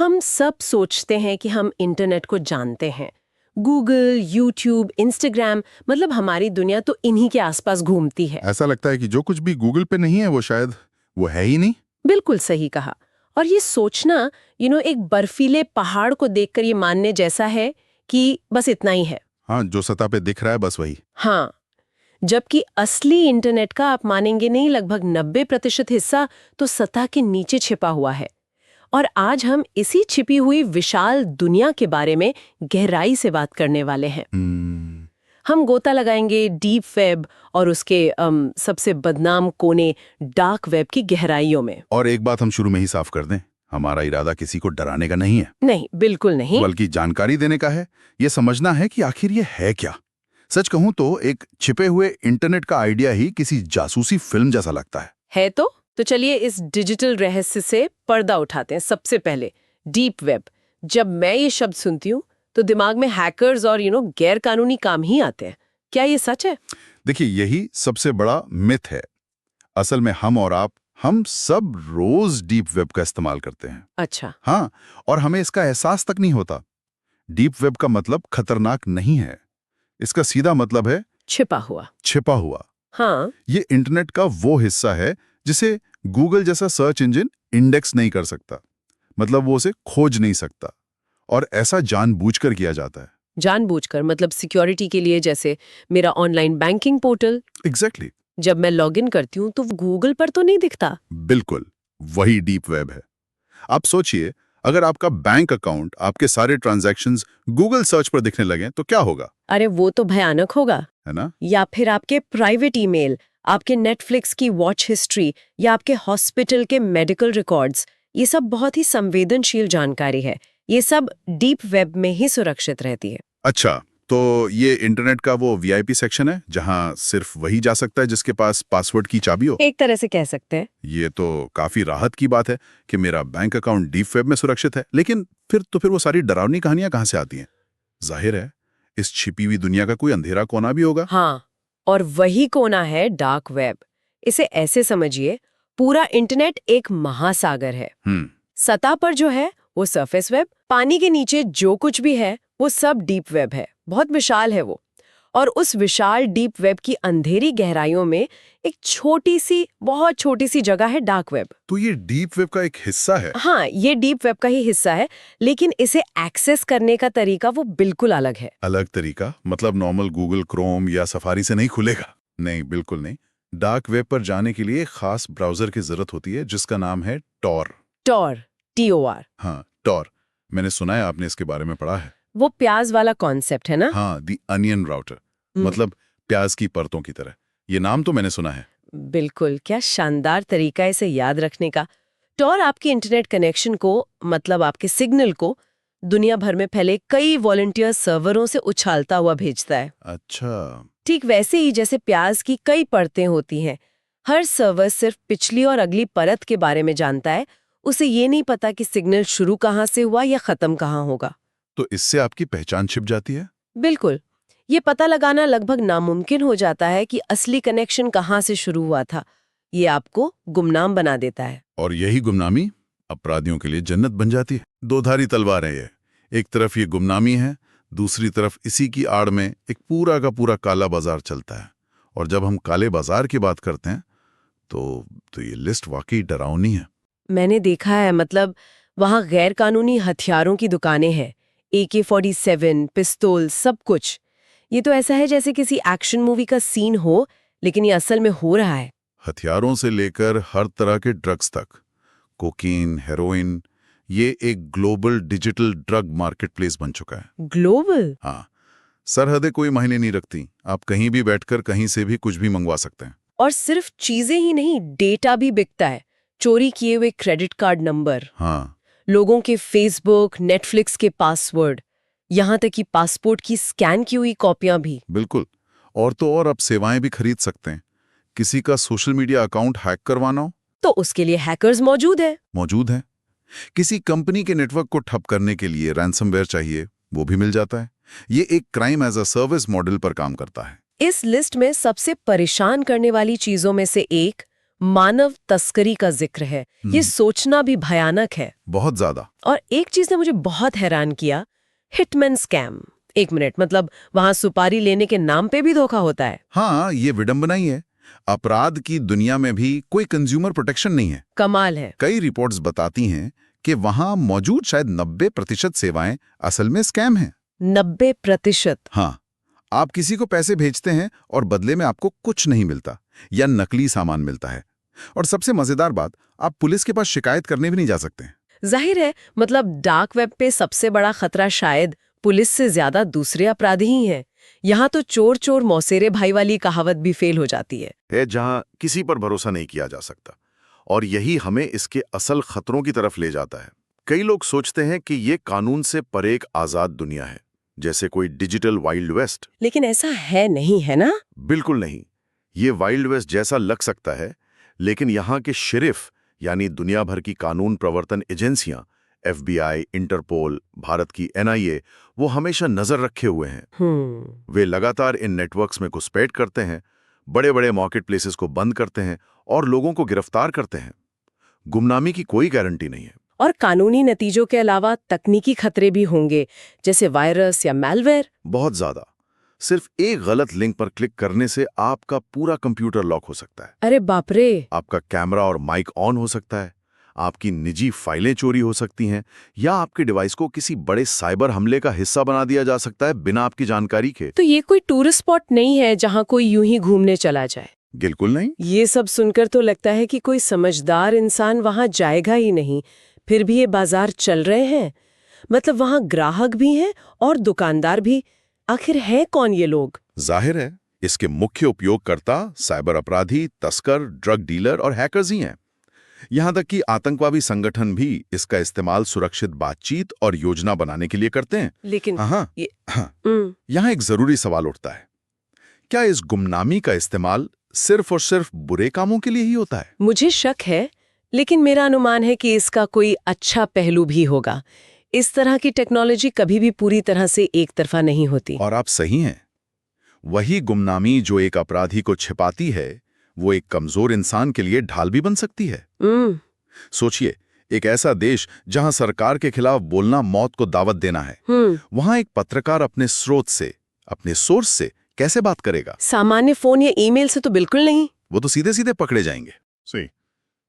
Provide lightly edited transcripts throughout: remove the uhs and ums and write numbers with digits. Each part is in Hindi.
हम सब सोचते हैं कि हम इंटरनेट को जानते हैं। गूगल, यूट्यूब, इंस्टाग्राम, मतलब हमारी दुनिया तो इन्हीं के आसपास घूमती है। ऐसा लगता है कि जो कुछ भी गूगल पे नहीं है वो शायद वो है ही नहीं। बिल्कुल सही कहा। और ये सोचना एक बर्फीले पहाड़ को देखकर ये मानने जैसा है कि बस इतना ही है। हाँ, जो सतह पे दिख रहा है बस वही। हाँ, जबकि असली इंटरनेट का आप मानेंगे नहीं, लगभग 90% हिस्सा तो सतह के नीचे छिपा हुआ है। और आज हम इसी छिपी हुई विशाल दुनिया के बारे में गहराई से बात करने वाले हैं। हम गोता लगाएंगे डीप वेब और उसके सबसे बदनाम कोने डार्क वेब की गहराइयों में। और एक बात हम शुरू में ही साफ कर दें, हमारा इरादा किसी को डराने का नहीं है। नहीं, बिल्कुल नहीं। बल्कि जानकारी देने का है। ये समझना है कि आखिर ये है क्या। सच कहूं तो एक छिपे हुए इंटरनेट का आइडिया ही किसी जासूसी फिल्म जैसा लगता है। तो चलिए इस डिजिटल रहस्य से पर्दा उठाते हैं। सबसे पहले डीप वेब। जब मैं ये शब्द सुनती हूँ तो दिमाग में हैकर्स और गैर कानूनी काम ही आते हैं। क्या ये सच है? देखिए, यही सबसे बड़ा मिथ है। असल में हम सब रोज डीप वेब का इस्तेमाल करते हैं। अच्छा। हाँ, और हमें इसका एहसास तक नहीं होता। डीप वेब का मतलब खतरनाक नहीं है। इसका सीधा मतलब है छिपा हुआ। हाँ। ये इंटरनेट का वो हिस्सा है जिसे गूगल जैसा सर्च इंजन इंडेक्स नहीं कर सकता। मतलब वो उसे खोज नहीं सकता। और ऐसा जानबूझकर किया जाता है। जानबूझकर मतलब सिक्योरिटी के लिए, जैसे मेरा ऑनलाइन बैंकिंग पोर्टल। एग्जैक्टली। जब मैं लॉगिन करती हूँ तो गूगल पर तो नहीं दिखता। बिल्कुल, वही डीप वेब है। आप सोचिए, अगर आपका बैंक अकाउंट, आपके सारे ट्रांजैक्शंस गूगल सर्च पर दिखने लगे तो क्या होगा? अरे वो तो भयानक होगा, है ना? या फिर आपके प्राइवेट ईमेल, आपके नेटफ्लिक्स की वॉच हिस्ट्री या आपके हॉस्पिटल के मेडिकल रिकॉर्ड्स, ये सब बहुत ही संवेदनशील जानकारी है। ये सब डीप वेब में ही सुरक्षित रहती है। अच्छा, तो ये इंटरनेट का वो वीआईपी सेक्शन है जहां सिर्फ वही जा सकता है जिसके पास पासवर्ड की चाबी हो। एक तरह से कह सकते हैं। ये तो काफी राहत की बात है कि मेरा बैंक अकाउंट डीप वेब में सुरक्षित है। लेकिन फिर वो सारी डरावनी कहानियां कहां से आती हैं? जाहिर है, इस छिपी हुई दुनिया का कोई अंधेरा कोना भी होगा। हाँ, और वही कोना है डार्क वेब। इसे ऐसे समझिए, पूरा इंटरनेट एक महासागर है। सतह पर जो है वो सरफेस वेब, पानी के नीचे जो कुछ भी है वो सब डीप वेब है। बहुत विशाल है वो। और उस विशाल डीप वेब की अंधेरी गहराइयों में एक छोटी सी, बहुत छोटी सी जगह है डार्क वेब। तो ये डीप वेब का एक हिस्सा है? हाँ, ये डीप वेब का ही हिस्सा है, लेकिन इसे एक्सेस करने का तरीका वो बिल्कुल अलग है। अलग तरीका? मतलब नॉर्मल गूगल क्रोम या सफारी से नहीं खुलेगा? नहीं, बिल्कुल नहीं। डार्क वेब पर जाने के लिए खास ब्राउजर की जरूरत होती है जिसका नाम है टॉर। TOR। हाँ, टॉर। मैंने सुना है, आपने इसके बारे में पढ़ा है? वो प्याज वाला कॉन्सेप्ट है ना? हाँ, दी अनियन राउटर, मतलब प्याज की परतों की तरह। ये नाम तो मैंने सुना है। बिल्कुल, क्या शानदार तरीका है इसे याद रखने का। टॉर आपके इंटरनेट कनेक्शन को, मतलब आपके सिग्नल को, दुनिया भर में फैले कई वॉलंटियर सर्वरों से उछालता हुआ भेजता है। अच्छा। ठीक वैसे ही जैसे प्याज की कई परतें होती हैं। हर सर्वर सिर्फ पिछली और अगली परत के बारे में जानता है। उसे ये नहीं पता कि सिग्नल शुरू कहाँ से हुआ या खत्म कहाँ होगा। तो इससे आपकी पहचान छिप जाती है? बिल्कुल। ये पता लगाना लगभग नामुमकिन हो जाता है कि असली कनेक्शन कहाँ से शुरू हुआ था। ये आपको गुमनाम बना देता है। और यही गुमनामी अपराधियों के लिए जन्नत बन जाती है। दो-धारी तलवार है ये। एक तरफ ये गुमनामी है, दूसरी तरफ इसी की आड़ में एक पूरा का पूरा काला बाजार चलता है। और जब हम काले बाजार की बात करते हैं तो ये लिस्ट वाकई डरावनी है। मैंने देखा है, मतलब वहाँ गैर कानूनी हथियारों की दुकानें हैं। AK-47, पिस्तौल, सब कुछ। ये तो ऐसा है जैसे किसी एक्शन मूवी का सीन हो, लेकिन ये असल में हो रहा है। हथियारों से लेकर हर तरह के ड्रग्स तक, कोकीन, हेरोइन, ये एक ग्लोबल डिजिटल ड्रग मार्केटप्लेस बन चुका है। ग्लोबल? हाँ, सरहदें कोई मायने नहीं रखती। आप कहीं भी बैठकर कहीं से भी कुछ भी मंगवा सकते हैं। और सिर्फ चीजें ही नहीं, डेटा भी बिकता है। चोरी किए हुए क्रेडिट कार्ड नंबर, हाँ, लोगों के फेसबुक, नेटफ्लिक्स के पासवर्ड, यहाँ तक कि पासपोर्ट की स्कैन की हुई कॉपियां भी। बिल्कुल। और तो और अब सेवाएं भी खरीद सकते हैं। किसी का सोशल मीडिया अकाउंट हैक करवाना हो तो उसके लिए हैकर्स मौजूद है। किसी कंपनी के नेटवर्क को ठप करने के लिए रैंसमवेयर चाहिए, वो भी मिल जाता है। ये एक crime as a service model पर काम करता है। इस लिस्ट में सबसे परेशान करने वाली चीजों में से एक मानव तस्करी का जिक्र है। ये सोचना भी भयानक है। बहुत ज्यादा। और एक चीज ने मुझे बहुत हैरान किया, हिटमैन स्कैम। एक मिनट, मतलब वहां सुपारी लेने के नाम पे भी धोखा होता है? हाँ, ये विडंबना ही है। अपराध की दुनिया में भी कोई कंज्यूमर प्रोटेक्शन नहीं है। कमाल है। कई रिपोर्ट्स बताती हैं कि वहां मौजूद शायद 90% सेवाएं असल में स्कैम हैं। 90%? हाँ, आप किसी को पैसे भेजते हैं और बदले में आपको कुछ नहीं मिलता या नकली सामान मिलता है। और सबसे मजेदार बात, आप पुलिस के पास शिकायत करने भी नहीं जा सकते। जाहिर है, मतलब डार्क वेब पे सबसे बड़ा खतरा शायद पुलिस से ज्यादा दूसरे अपराधी ही हैं। यहाँ तो चोर चोर मौसेरे भाई वाली कहावत भी फेल हो जाती है। जहां किसी पर भरोसा नहीं किया जा सकता। और यही हमें इसके असल खतरों की तरफ ले जाता है। कई लोग सोचते हैं कि ये कानून से परे एक आजाद दुनिया है, जैसे कोई डिजिटल वाइल्ड वेस्ट। लेकिन ऐसा है नहीं, है ना? बिल्कुल नहीं। ये वाइल्ड वेस्ट जैसा लग सकता है, लेकिन यहाँ के शेरिफ यानी दुनिया भर की कानून प्रवर्तन एजेंसियां, FBI, इंटरपोल, भारत की NIA, वो हमेशा नजर रखे हुए हैं। वे लगातार इन नेटवर्क्स में घुसपैठ करते हैं, बड़े बड़े मार्केट प्लेसेस को बंद करते हैं और लोगों को गिरफ्तार करते हैं। गुमनामी की कोई गारंटी नहीं है। और कानूनी नतीजों के अलावा तकनीकी खतरे भी होंगे, जैसे वायरस या मैलवेयर। बहुत ज्यादा। सिर्फ एक गलत लिंक पर क्लिक करने से आपका पूरा कंप्यूटर लॉक हो सकता है। अरे बाप रे! आपका कैमरा और माइक ऑन हो सकता है, आपकी निजी फाइलें चोरी हो सकती हैं, या आपके डिवाइस को किसी बड़े साइबर हमले का हिस्सा बना दिया जा सकता है बिना आपकी जानकारी के। तो ये कोई टूरिस्ट स्पॉट नहीं है जहाँ कोई यूं ही घूमने चला जाए। बिल्कुल नहीं। ये सब सुनकर तो लगता है कि कोई समझदार इंसान वहां जाएगा ही नहीं। फिर भी ये बाजार चल रहे हैं। मतलब वहां ग्राहक भी हैं और दुकानदार भी। आखिर है कौन ये लोग? जाहिर है, इसके मुख्य उपयोगकर्ता साइबर अपराधी, तस्कर, ड्रग डीलर और हैकर्स ही हैं। यहां तक कि आतंकवादी संगठन भी इसका इस्तेमाल सुरक्षित बातचीत और योजना बनाने के लिए करते हैं। लेकिन हाँ, यहाँ एक जरूरी सवाल उठता है, क्या इस गुमनामी का इस्तेमाल सिर्फ और सिर्फ बुरे कामों के लिए ही होता है? मुझे शक है, लेकिन मेरा अनुमान है कि इसका कोई अच्छा पहलू भी होगा। इस तरह की टेक्नोलॉजी कभी भी पूरी तरह से एक तरफा नहीं होती। और आप सही हैं। वही गुमनामी जो एक अपराधी को छिपाती है, वो एक कमजोर इंसान के लिए ढाल भी बन सकती है। सोचिए, एक ऐसा देश जहां सरकार के खिलाफ बोलना मौत को दावत देना है, वहां एक पत्रकार अपने स्रोत से, अपने सोर्स से कैसे बात करेगा? सामान्य फोन या ईमेल से तो बिल्कुल नहीं। वो तो सीधे सीधे पकड़े जाएंगे। सही।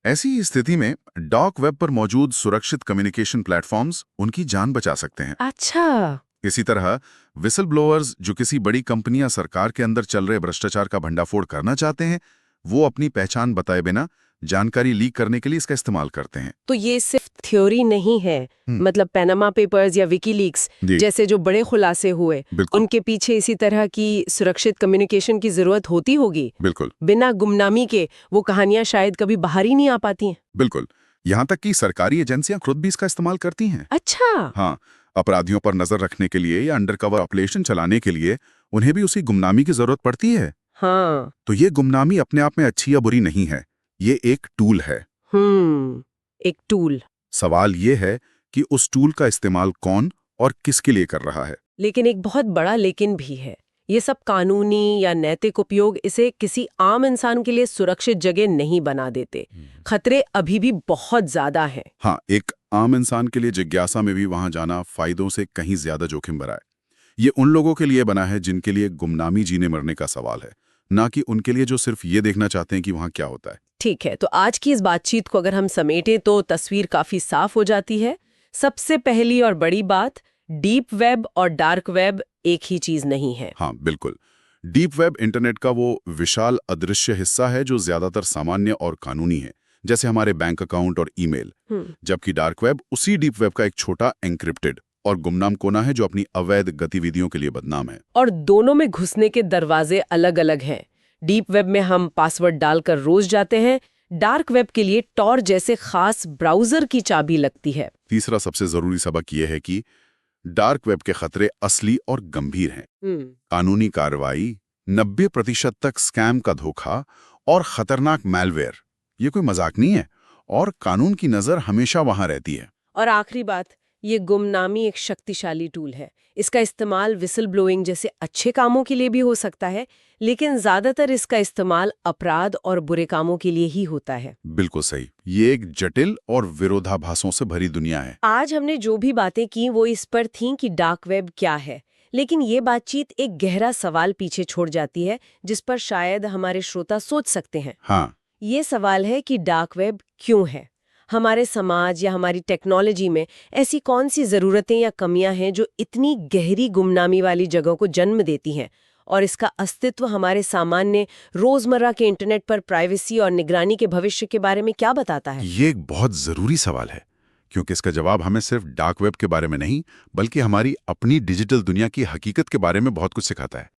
ऐसी स्थिति में डार्क वेब पर मौजूद सुरक्षित कम्युनिकेशन प्लेटफॉर्म्स उनकी जान बचा सकते हैं। अच्छा। इसी तरह विसल ब्लोअर्स जो किसी बड़ी कंपनी या सरकार के अंदर चल रहे भ्रष्टाचार का भंडाफोड़ करना चाहते हैं, वो अपनी पहचान बताए बिना जानकारी लीक करने के लिए इसका इस्तेमाल करते हैं। तो ये सिर्फ थ्योरी नहीं है। मतलब पैनामा पेपर्स या विकीलीक्स जैसे जो बड़े खुलासे हुए, उनके पीछे इसी तरह की सुरक्षित कम्युनिकेशन की जरूरत होती होगी। बिल्कुल। बिना गुमनामी के वो कहानियां शायद कभी बाहर ही नहीं आ पाती हैं। बिल्कुल। यहाँ तक कि सरकारी एजेंसियां खुद भी इसका इस्तेमाल करती हैं। अच्छा। हाँ, अपराधियों पर नजर रखने के लिए या अंडरकवर ऑपरेशन चलाने के लिए उन्हें भी उसी गुमनामी की जरूरत पड़ती है। हाँ। तो ये गुमनामी अपने आप में अच्छी या बुरी नहीं है, ये एक टूल है। एक टूल। सवाल ये है कि उस टूल का इस्तेमाल कौन और किसके लिए कर रहा है। लेकिन एक बहुत बड़ा लेकिन भी है। ये सब कानूनी या नैतिक उपयोग इसे किसी आम इंसान के लिए सुरक्षित जगह नहीं बना देते। खतरे अभी भी बहुत ज्यादा हैं। हाँ, एक आम इंसान के लिए जिज्ञासा में भी वहां जाना फायदों से कहीं ज्यादा जोखिम भरा है। ये उन लोगों के लिए बना है जिनके लिए गुमनामी जीने मरने का सवाल है, ना कि उनके लिए जो सिर्फ ये देखना चाहते हैं कि वहां क्या होता है। ठीक है, तो आज की इस बातचीत को अगर हम समेटें तो तस्वीर काफी साफ हो जाती है। सबसे पहली और बड़ी बात, डीप वेब और डार्क वेब एक ही चीज नहीं है। हाँ, बिल्कुल। डीप वेब इंटरनेट का वो विशाल अदृश्य हिस्सा है जो ज्यादातर सामान्य और कानूनी है, जैसे हमारे बैंक अकाउंट और ईमेल। जबकि डार्क वेब उसी डीप वेब का एक छोटा एन्क्रिप्टेड और गुमनाम कोना है जो अपनी अवैध गतिविधियों के लिए बदनाम है। और दोनों में घुसने के दरवाजे अलग अलग हैं। डीप वेब में हम पासवर्ड डालकर रोज जाते हैं, डार्क वेब के लिए टॉर जैसे खास ब्राउजर की चाबी लगती है। तीसरा सबसे जरूरी सबक यह है कि डार्क वेब के खतरे असली और गंभीर हैं। कानूनी कार्रवाई, 90% तक स्कैम का धोखा और खतरनाक मैलवेयर, ये कोई मजाक नहीं है, और कानून की नजर हमेशा वहां रहती है। और आखिरी बात, ये गुमनामी एक शक्तिशाली टूल है। इसका इस्तेमाल विसल ब्लोइंग जैसे अच्छे कामों के लिए भी हो सकता है, लेकिन ज्यादातर इसका इस्तेमाल अपराध और बुरे कामों के लिए ही होता है। बिल्कुल सही। ये एक जटिल और विरोधाभासों से भरी दुनिया है। आज हमने जो भी बातें की वो इस पर थीं कि डार्क वेब क्या है, लेकिन ये बातचीत एक गहरा सवाल पीछे छोड़ जाती है जिस पर शायद हमारे श्रोता सोच सकते हैं। हाँ, ये सवाल है कि डार्क वेब क्यों है? हमारे समाज या हमारी टेक्नोलॉजी में ऐसी कौन सी ज़रूरतें या कमियां हैं जो इतनी गहरी गुमनामी वाली जगहों को जन्म देती हैं? और इसका अस्तित्व हमारे सामान्य रोज़मर्रा के इंटरनेट पर प्राइवेसी और निगरानी के भविष्य के बारे में क्या बताता है? ये एक बहुत ज़रूरी सवाल है, क्योंकि इसका जवाब हमें सिर्फ डार्क वेब के बारे में नहीं, बल्कि हमारी अपनी डिजिटल दुनिया की हकीकत के बारे में बहुत कुछ सिखाता है।